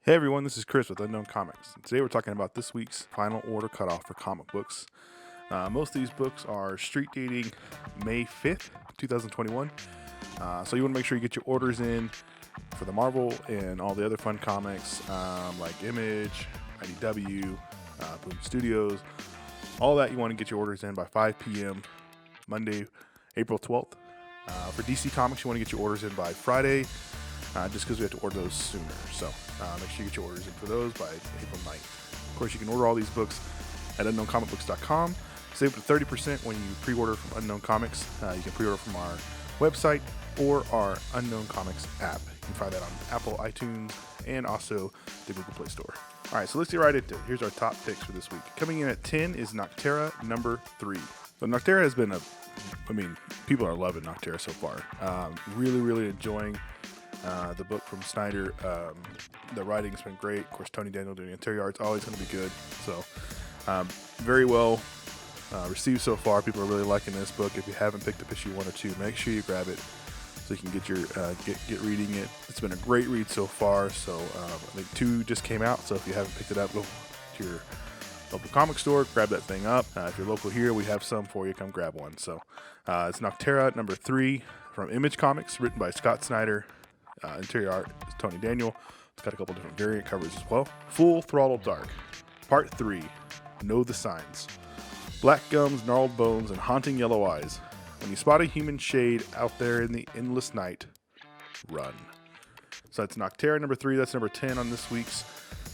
Hey everyone, this is Chris with Unknown Comics. Today we're talking about this week's final order cutoff for comic books. Most of these books are street dating May 5th, 2021. So you want to make sure you get your orders in for the Marvel and all the other fun comics like Image, IDW, Boom Studios. All that you want to get your orders in by 5 p.m. Monday, April 12th. For DC Comics, you want to get your orders in by Friday, just because we have to order those sooner. So make sure you get your orders in for those by April 9th. Of course, you can order all these books at unknowncomicbooks.com. Save up to 30% when you pre-order from Unknown Comics. You can pre-order from our website or our Unknown Comics app. You can find that on Apple, iTunes, and also the Google Play Store. All right, so let's get right into it. Here's our top picks for this week. Coming in at 10 is Nocterra number 3. So Nocterra has been people are loving Nocterra so far. Really enjoying the book from Snyder. The writing's been great. Of course, Tony Daniel doing interior art's always going to be good. So very well received so far. People are really liking this book. If you haven't picked up issue 1 or 2, make sure you grab it so you can get your get reading it. It's been a great read so far. So I think 2 just came out. So if you haven't picked it up, go to your local comic store, grab that thing up. If you're local here, we have some for you. Come grab one. So it's Nocterra number 3 from Image Comics, written by Scott Snyder. Interior art is Tony Daniel. It's got a couple different variant covers as well. Full Throttle Dark, Part 3, Know the Signs. Black gums, gnarled bones, and haunting yellow eyes. When you spot a human shade out there in the endless night, run. So that's Nocterra number 3. That's number 10 on this week's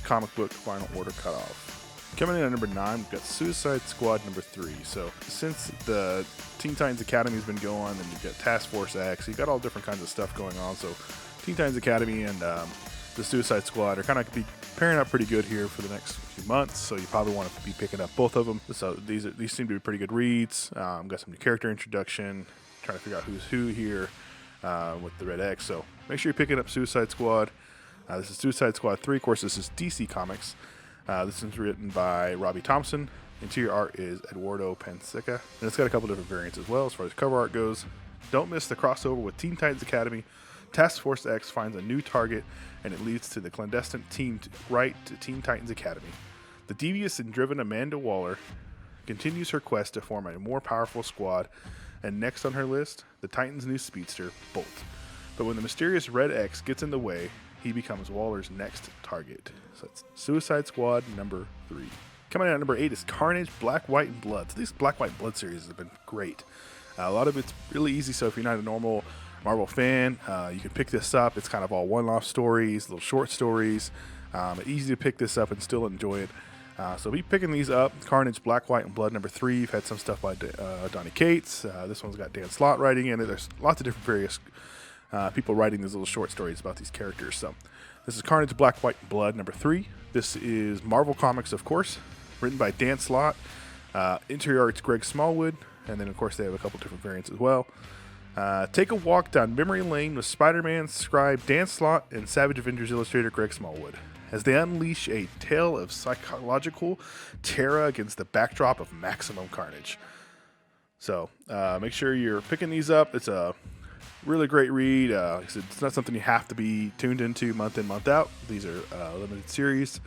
comic book final order cutoff. Coming in at number 9, we've got Suicide Squad number 3. So since the Teen Titans Academy has been going, and you've got Task Force X, you've got all different kinds of stuff going on. So Teen Titans Academy and the Suicide Squad are kind of be pairing up pretty good here for the next few months. So you probably want to be picking up both of them. So these seem to be pretty good reads. Got some new character introduction. Trying to figure out who's who here with the Red X. So make sure you're picking up Suicide Squad. This is Suicide Squad 3. Of course, this is DC Comics. This is written by Robbie Thompson. Interior art is Eduardo Panseca. And it's got a couple different variants as well as far as cover art goes. Don't miss the crossover with Teen Titans Academy. Task Force X finds a new target, and it leads to the clandestine team right to Teen Titans Academy. The devious and driven Amanda Waller continues her quest to form a more powerful squad, and next on her list, the Titans' new speedster, Bolt. But when the mysterious Red X gets in the way, he becomes Waller's next target. So it's Suicide Squad number 3. Coming in at number 8 is Carnage, Black, White, and Blood. So these Black, White, and Blood series have been great. A lot of it's really easy, so if you're not a normal Marvel fan, you can pick this up. It's kind of all one-off stories, little short stories. Easy to pick this up and still enjoy it. So be picking these up. Carnage, Black, White, and Blood number 3. You've had some stuff by Donny Cates. This one's got Dan Slott writing in it. There's lots of different various people writing these little short stories about these characters. So this is Carnage, Black, White, and Blood number 3. This is Marvel Comics, of course, written by Dan Slott. Interior art's Greg Smallwood. And then, of course, they have a couple different variants as well. Take a walk down memory lane with Spider-Man scribe Dan Slott and Savage Avengers illustrator Greg Smallwood as they unleash a tale of psychological terror against the backdrop of maximum carnage. So make sure you're picking these up. It's a really great read. It's not something you have to be tuned into month in, month out. These are limited series.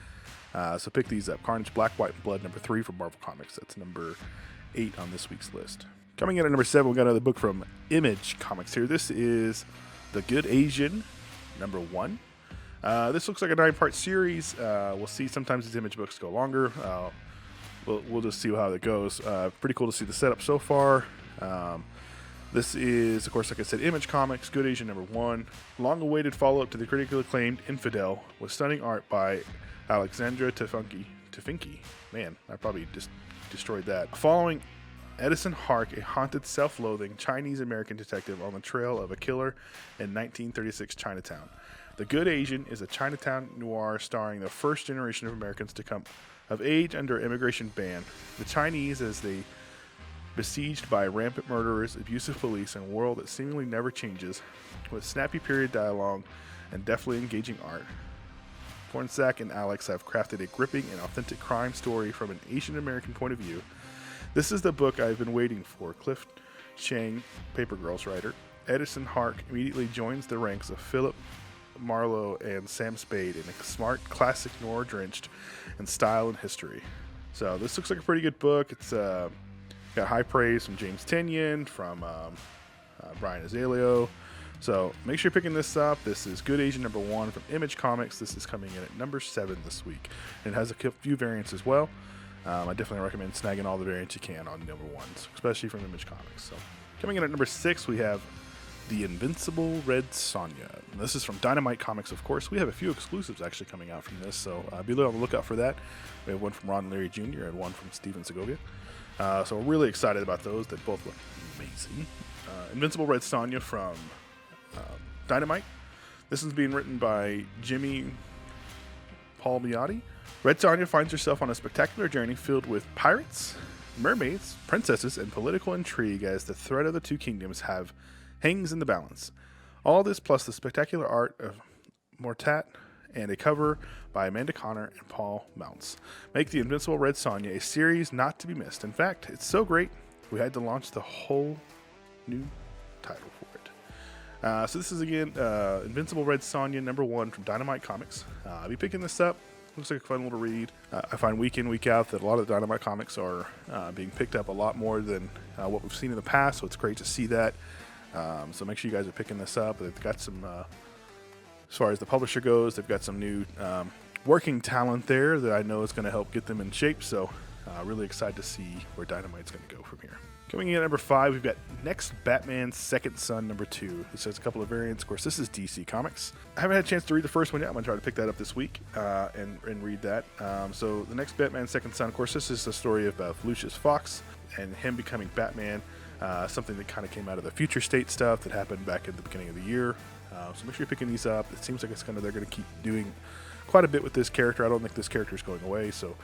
So pick these up. Carnage, Black, White, and Blood number 3 from Marvel Comics. That's number 8 on this week's list. Coming in at number 7, we got another book from Image Comics here. This is The Good Asian, number 1. This looks like a 9-part series. We'll see. Sometimes these Image books go longer. We'll just see how it goes. Pretty cool to see the setup so far. This is, of course, like I said, Image Comics, Good Asian, number 1. Long-awaited follow-up to the critically acclaimed Infidel with stunning art by Alexandra Tefinki. Man, I probably just destroyed that. Following Edison Hark, a haunted, self-loathing Chinese-American detective on the trail of a killer in 1936 Chinatown. The Good Asian is a Chinatown noir starring the first generation of Americans to come of age under immigration ban. The Chinese, as they besieged by rampant murderers, abusive police, and a world that seemingly never changes, with snappy period dialogue and deftly engaging art. Pornsack and Alex have crafted a gripping and authentic crime story from an Asian-American point of view. This is the book I've been waiting for. Cliff Chang, Paper Girls writer. Edison Hark immediately joins the ranks of Philip Marlowe and Sam Spade in a smart, classic noir drenched in style and history. So this looks like a pretty good book. It's got high praise from James Tynion, from Brian Azzaleo. So make sure you're picking this up. This is Good Asian #1 from Image Comics. This is coming in at number 7 this week. And it has a few variants as well. I definitely recommend snagging all the variants you can on number 1s, especially from Image Comics. So coming in at number 6, we have The Invincible Red Sonja. And this is from Dynamite Comics, of course. We have a few exclusives actually coming out from this, so be on the lookout for that. We have one from Ron Leary Jr. and one from Steven Segovia. So we're really excited about those. They both look amazing. Invincible Red Sonja from Dynamite. This is being written by Jimmy Palmiotti. Red Sonja finds herself on a spectacular journey filled with pirates, mermaids, princesses, and political intrigue as the threat of the two kingdoms hangs in the balance. All this plus the spectacular art of Mortat and a cover by Amanda Connor and Paul Mounts make The Invincible Red Sonja a series not to be missed. In fact, it's so great, we had to launch the whole new title for it. So this is, again, Invincible Red Sonja #1 from Dynamite Comics. I'll be picking this up. Looks like a fun little read. I find week in, week out that a lot of the Dynamite comics are being picked up a lot more than what we've seen in the past, so it's great to see that. So make sure you guys are picking this up. They've got some, as far as the publisher goes, they've got some new working talent there that I know is going to help get them in shape. So really excited to see where Dynamite's going to go from here. Coming in at number 5, we've got Next Batman Second Son #2. This has a couple of variants. Of course, this is DC Comics. I haven't had a chance to read the first one yet. I'm going to try to pick that up this week and read that. So the Next Batman Second Son, of course, this is the story of Lucius Fox and him becoming Batman. Something that kind of came out of the Future State stuff that happened back at the beginning of the year. So make sure you're picking these up. It seems like they're going to keep doing quite a bit with this character. I don't think this character is going away. So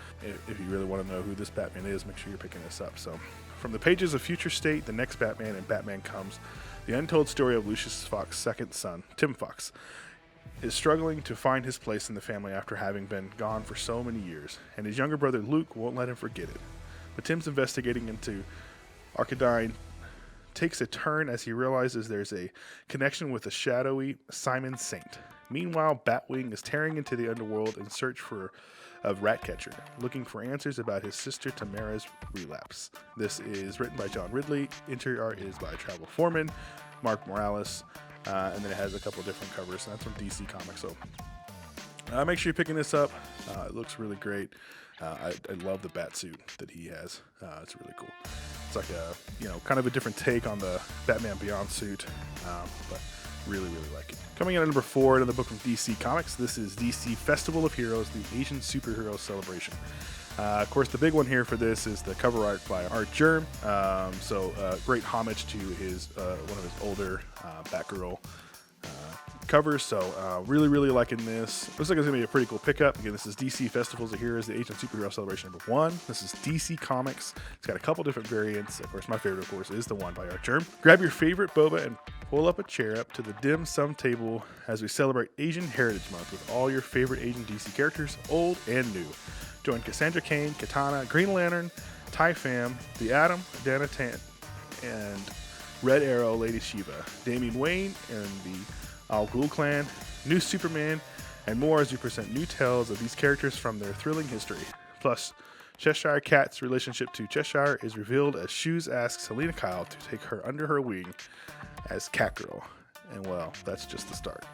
if you really want to know who this Batman is, make sure you're picking this up. So from the pages of Future State, The Next Batman, and Batman Comes, the untold story of Lucius Fox's second son, Tim Fox, is struggling to find his place in the family after having been gone for so many years, and his younger brother Luke won't let him forget it. But Tim's investigating into Arcadine takes a turn as he realizes there's a connection with the shadowy Simon Saint. Meanwhile, Batwing is tearing into the underworld in search of Ratcatcher, looking for answers about his sister Tamara's relapse. This is written by John Ridley. Interior art is by Travel Foreman, Mark Morales, and then it has a couple different covers. And that's from DC Comics. So make sure you're picking this up. It looks really great. I love the bat suit that he has. It's really cool. It's like a, kind of a different take on the Batman Beyond suit, but really, really like it. Coming in at number 4, another book from DC Comics. This is DC Festival of Heroes, the Asian Superhero Celebration. Of course, the big one here for this is the cover art by Art Germ. Great homage to his one of his older Batgirl covers. So really, really liking this. Looks like it's going to be a pretty cool pickup. Again, this is DC Festivals of Heroes, the Asian Superhero Celebration #1. This is DC Comics. It's got a couple different variants. Of course, my favorite, of course, is the one by Art Germ. Grab your favorite boba and pull up a chair up to the dim sum table as we celebrate Asian Heritage Month with all your favorite Asian DC characters, old and new. Join Cassandra Cain, Katana, Green Lantern, Tai Fam, The Atom, Dana Tant, and Red Arrow, Lady Shiva, Damian Wayne, and the Al Ghul Clan, new Superman, and more as we present new tales of these characters from their thrilling history. Plus, Cheshire Cat's relationship to Cheshire is revealed as Shoes asks Selena Kyle to take her under her wing as Catgirl. And well, that's just the start.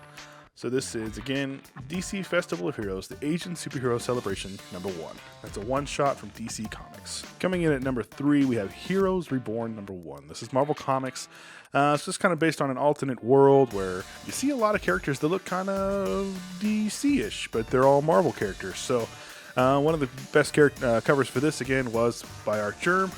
So this is, again, DC Festival of Heroes, the Asian Superhero Celebration #1. That's a one-shot from DC Comics. Coming in at number 3, we have Heroes Reborn #1. This is Marvel Comics. So it's kind of based on an alternate world where you see a lot of characters that look kind of DC-ish, but they're all Marvel characters. So one of the best covers for this, again, was by Art Germ,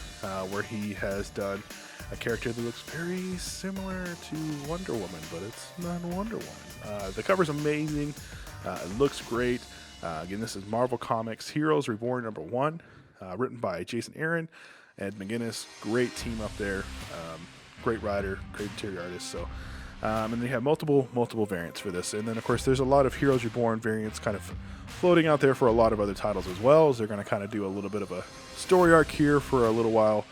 where he has done a character that looks very similar to Wonder Woman, but it's not Wonder Woman. The cover's amazing. It looks great. Again, this is Marvel Comics Heroes Reborn #1, written by Jason Aaron, Ed McGuinness. Great team up there. Great writer, great interior artist. So, and they have multiple variants for this. And then, of course, there's a lot of Heroes Reborn variants kind of floating out there for a lot of other titles as well. As they're going to kind of do a little bit of a story arc here for a little while.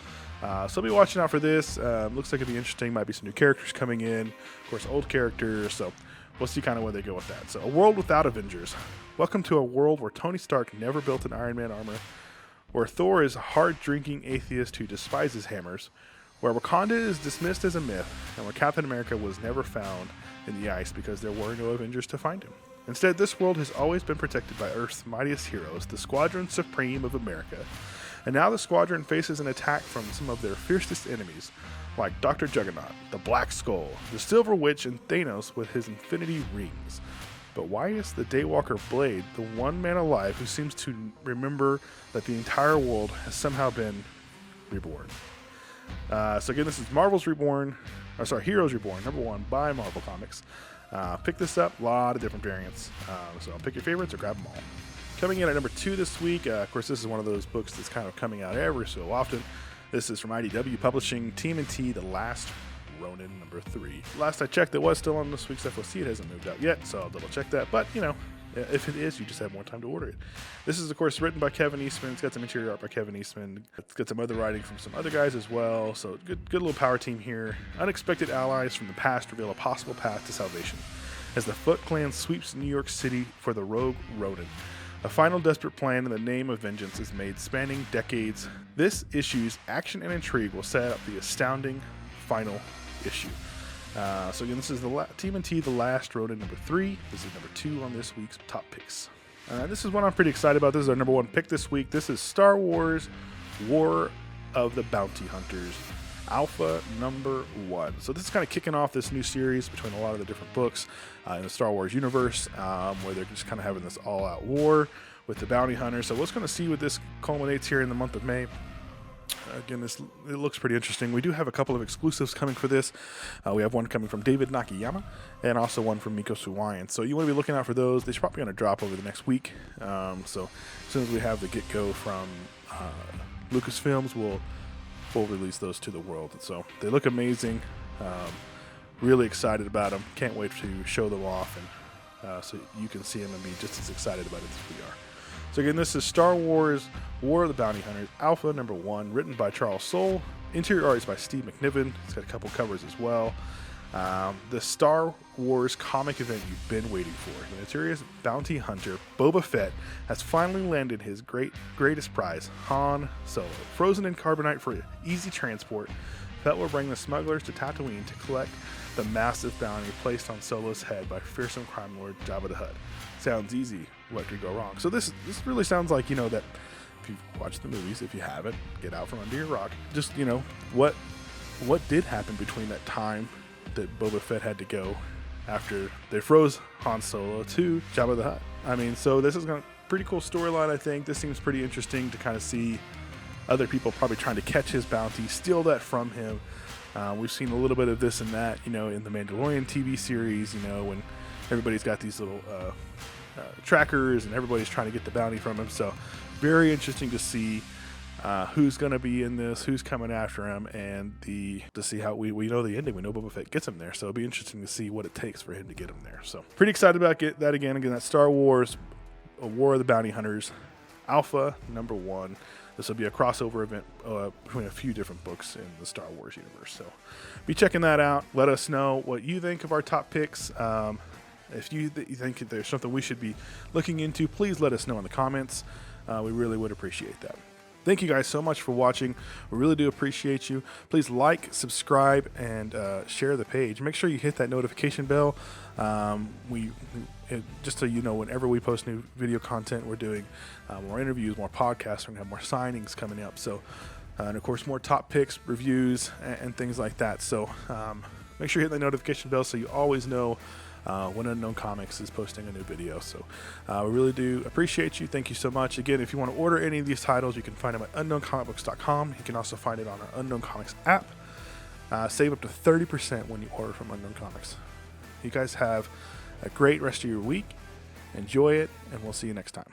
So be watching out for this. Looks like it'll be interesting. Might be some new characters coming in. Of course, old characters. So we'll see kind of where they go with that. So, a world without Avengers. Welcome to a world where Tony Stark never built an Iron Man armor, where Thor is a hard-drinking atheist who despises hammers, where Wakanda is dismissed as a myth, and where Captain America was never found in the ice because there were no Avengers to find him. Instead, this world has always been protected by Earth's mightiest heroes, the Squadron Supreme of America. And now the Squadron faces an attack from some of their fiercest enemies, like Dr. Juggernaut, the Black Skull, the Silver Witch, and Thanos with his Infinity Rings. But why is the Daywalker Blade the one man alive who seems to remember that the entire world has somehow been reborn? So again, this is Heroes Reborn, #1 by Marvel Comics. Pick this up, a lot of different variants. So pick your favorites or grab them all. Coming in at #2 this week, of course, this is one of those books that's kind of coming out every so often. This is from IDW Publishing, TMNT, The Last Ronin, #3. Last I checked, it was still on this week's FOC. It hasn't moved out yet, so I'll double check that. But, you know, if it is, you just have more time to order it. This is, of course, written by Kevin Eastman. It's got some interior art by Kevin Eastman. It's got some other writing from some other guys as well. So good little power team here. Unexpected allies from the past reveal a possible path to salvation as the Foot Clan sweeps New York City for the rogue Ronin. A final desperate plan in the name of vengeance is made, spanning decades. This issue's action and intrigue will set up the astounding final issue. So again, this is the TMNT, The Last Ronin, #3. This is #2 on this week's top picks. This is one I'm pretty excited about. This is our #1 pick this week. This is Star Wars War of the Bounty Hunters, Alpha #1. So this is kind of kicking off this new series between a lot of the different books in the Star Wars universe, where they're just kind of having this all-out war with the bounty hunters. So we're just going to see what this culminates here in the month of May. Again, it looks pretty interesting. We do have a couple of exclusives coming for this. We have one coming from David Nakayama and also one from Miko Suwayan. So you want to be looking out for those. They're probably going to drop over the next week. So as soon as we have the get-go from Lucasfilms, we'll release those to the world. So they look amazing. Really excited about them. Can't wait to show them off, and so you can see them and be just as excited about it as we are. So again, this is Star Wars War of the Bounty Hunters, Alpha #1, written by Charles Soule. Interior art is by Steve McNiven. It's got a couple covers as well. The Star Wars comic event you've been waiting for. The notorious bounty hunter Boba Fett has finally landed his greatest prize, Han Solo. Frozen in carbonite for easy transport, Fett will bring the smugglers to Tatooine to collect the massive bounty placed on Solo's head by fearsome crime lord Jabba the Hutt. Sounds easy. What could go wrong? So this really sounds like, that if you've watched the movies, if you haven't, get out from under your rock. Just, what did happen between that time that Boba Fett had to go after they froze Han Solo to Jabba the Hutt? I mean, so this is a pretty cool storyline, I think. This seems pretty interesting to kind of see other people probably trying to catch his bounty, steal that from him. We've seen a little bit of this and that, in the Mandalorian TV series, when everybody's got these little trackers and everybody's trying to get the bounty from him. So very interesting to see who's going to be in this, who's coming after him, and to see how we know the ending. We know Boba Fett gets him there, so it'll be interesting to see what it takes for him to get him there. So pretty excited about that again. Again, that's Star Wars War of the Bounty Hunters, Alpha #1. This will be a crossover event between a few different books in the Star Wars universe. So be checking that out. Let us know what you think of our top picks. If you think there's something we should be looking into, please let us know in the comments. We really would appreciate that. Thank you guys so much for watching. We really do appreciate you. Please like, subscribe, and share the page. Make sure you hit that notification bell. Just so you know, whenever we post new video content, we're doing more interviews, more podcasts. We're going to have more signings coming up. So, and of course, more top picks, reviews, and things like that. So make sure you hit the notification bell so you always know when Unknown Comics is posting a new video. So we really do appreciate you. Thank you so much. Again, if you want to order any of these titles, you can find them at unknowncomicbooks.com. You can also find it on our Unknown Comics app. Save up to 30% when you order from Unknown Comics. You guys have a great rest of your week. Enjoy it, and we'll see you next time.